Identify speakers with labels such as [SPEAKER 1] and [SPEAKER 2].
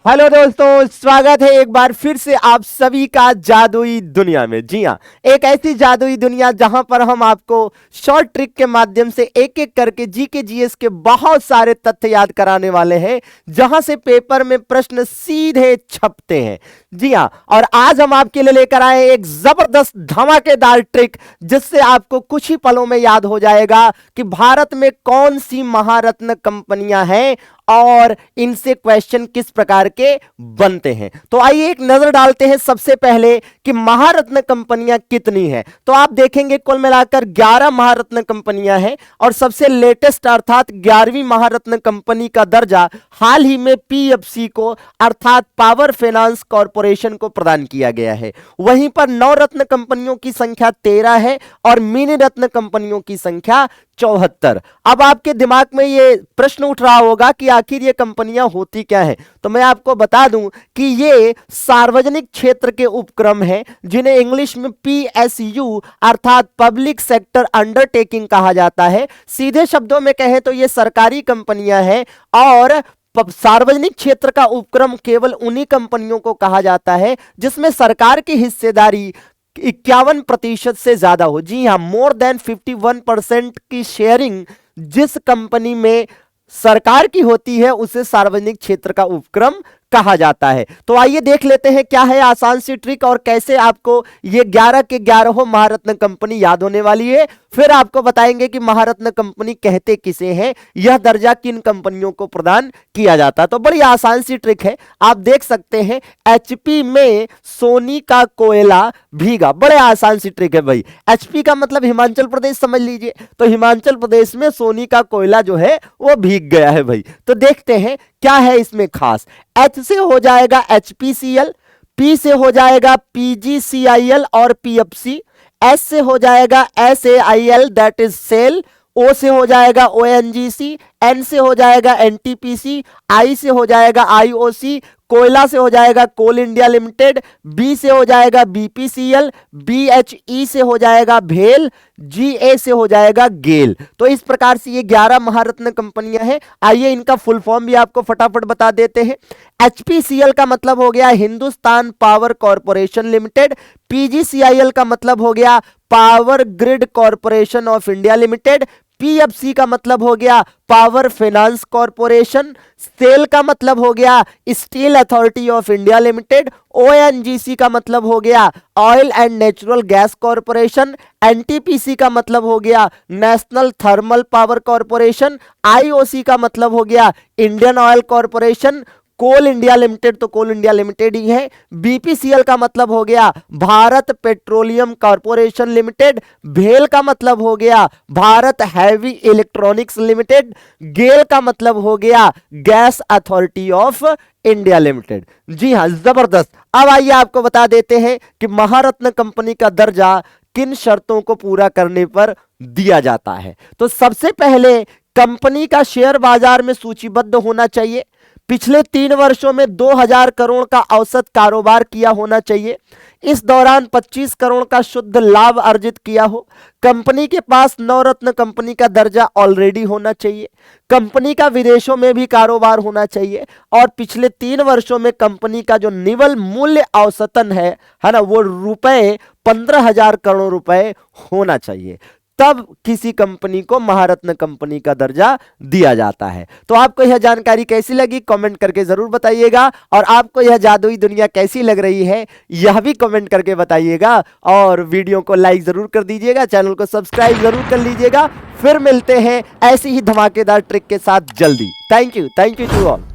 [SPEAKER 1] Hello दोस्तों, स्वागत है एक बार फिर से आप सभी का जादुई दुनिया में। जी हाँ, एक ऐसी जादुई दुनिया जहां पर हम आपको शॉर्ट ट्रिक के माध्यम से एक एक करके जीके जीएस के बहुत सारे तथ्य याद कराने वाले हैं, जहां से पेपर में प्रश्न सीधे छपते हैं। जी हाँ, और आज हम आपके लिए लेकर आए एक जबरदस्त धमाकेदार ट्रिक, जिससे आपको कुछ ही पलों में याद हो जाएगा कि भारत में कौन सी महारत्न कंपनियां हैं और इनसे क्वेश्चन किस प्रकार के बनते हैं। तो आइए एक नजर डालते हैं सबसे पहले कि महारत्न कंपनियां कितनी हैं। तो आप देखेंगे कुल मिलाकर 11 महारत्न कंपनियां हैं और सबसे लेटेस्ट अर्थात 11वीं महारत्न कंपनी का दर्जा हाल ही में पीएफसी को अर्थात पावर फाइनेंस कॉरपोरेशन को प्रदान किया गया है। वहीं पर नवरत्न कंपनियों की संख्या 13 है और मिनी रत्न कंपनियों की संख्या 74। अब आपके दिमाग में ये प्रश्न उठ रहा होगा कि आखिर ये कंपनियां होती क्या हैं। तो मैं आपको बता दूं कि ये सार्वजनिक क्षेत्र के उपक्रम हैं, जिन्हें इंग्लिश में पीएसयू अर्थात पब्लिक सेक्टर अंडरटेकिंग कहा जाता है। सीधे शब्दों में कहें तो ये सरकारी कंपनियां हैं और सार्वजनिक क्षेत्र का उपक्रम केवल उन्हीं कंपनियों को कहा जाता है जिसमें सरकार की हिस्सेदारी 51% से ज्यादा हो। जी हां, मोर देन 51% की शेयरिंग जिस कंपनी में सरकार की होती है उसे सार्वजनिक क्षेत्र का उपक्रम कहा जाता है। तो आइए देख लेते हैं क्या है आसान सी ट्रिक और कैसे आपको ये 11 के 11 महारत्न कंपनी याद होने वाली है। फिर आपको बताएंगे कि महारत्न कंपनी कहते किसे हैं, यह दर्जा किन कंपनियों को प्रदान किया जाता है। तो बड़ी आसान सी ट्रिक है, आप देख सकते हैं एचपी में सोनी का कोयला भीगा। बड़े आसान सी ट्रिक है भाई। एचपी का मतलब हिमाचल प्रदेश समझ लीजिए, तो हिमाचल प्रदेश में सोनी का कोयला जो है वो भीग गया है भाई। तो देखते हैं क्या है इसमें खास। एच से हो जाएगा एचपीसीएल, पी से हो जाएगा पीजीसीआईएल और पीएफसी, एस से हो जाएगा एसएआईएल दैट इज सेल, ओ से हो जाएगा ओएनजीसी, एन से हो जाएगा एनटीपीसी, आई से हो जाएगा आईओसी, कोयला से हो जाएगा कोल इंडिया लिमिटेड, बी से हो जाएगा बीपीसीएल, बीएचई से हो जाएगा भेल, जीए से हो जाएगा गेल। तो इस प्रकार से ये 11 महारत्न कंपनियां हैं। आइए इनका फुल फॉर्म भी आपको फटाफट बता देते हैं। एचपीसीएल का मतलब हो गया Hindustan power corporation limited, PGCIL का मतलब हो गया power grid corporation of India limited, PFC का मतलब हो गया पावर फाइनेंस कॉरपोरेशन, सेल का मतलब हो गया steel authority of India limited, ONGC का मतलब हो गया oil and natural gas corporation, NTPC का मतलब हो गया national thermal power corporation, IOC का मतलब हो गया इंडियन ऑयल कॉरपोरेशन, कोल इंडिया लिमिटेड तो कोल इंडिया लिमिटेड ही है, बीपीसीएल का मतलब हो गया भारत पेट्रोलियम कॉरपोरेशन लिमिटेड, भेल का मतलब हो गया Bharat heavy electronics limited, GAIL का मतलब हो गया gas authority of India limited. जी हां, जबरदस्त। अब आइए आपको बता देते हैं कि महारत्न कंपनी का दर्जा किन शर्तों को पूरा करने पर दिया जाता है। तो सबसे पहले कंपनी का शेयर बाजार में सूचीबद्ध होना चाहिए, पिछले 3 वर्षों में 2000 करोड़ का औसत कारोबार किया होना चाहिए, इस दौरान 25 करोड़ का शुद्ध लाभ अर्जित किया हो, कंपनी के पास नवरत्न कंपनी का दर्जा ऑलरेडी होना चाहिए, कंपनी का विदेशों में भी कारोबार होना चाहिए और पिछले 3 वर्षों में कंपनी का जो निवल मूल्य औसतन है ना, वो रुपए 15,000 करोड़ रुपए होना चाहिए। तब किसी कंपनी को महारत्न कंपनी का दर्जा दिया जाता है। तो आपको यह जानकारी कैसी लगी कमेंट करके जरूर बताइएगा, और आपको यह जादुई दुनिया कैसी लग रही है यह भी कमेंट करके बताइएगा, और वीडियो को लाइक जरूर कर दीजिएगा, चैनल को सब्सक्राइब जरूर कर लीजिएगा। फिर मिलते हैं ऐसी ही धमाकेदार ट्रिक के साथ जल्दी। Thank you to all.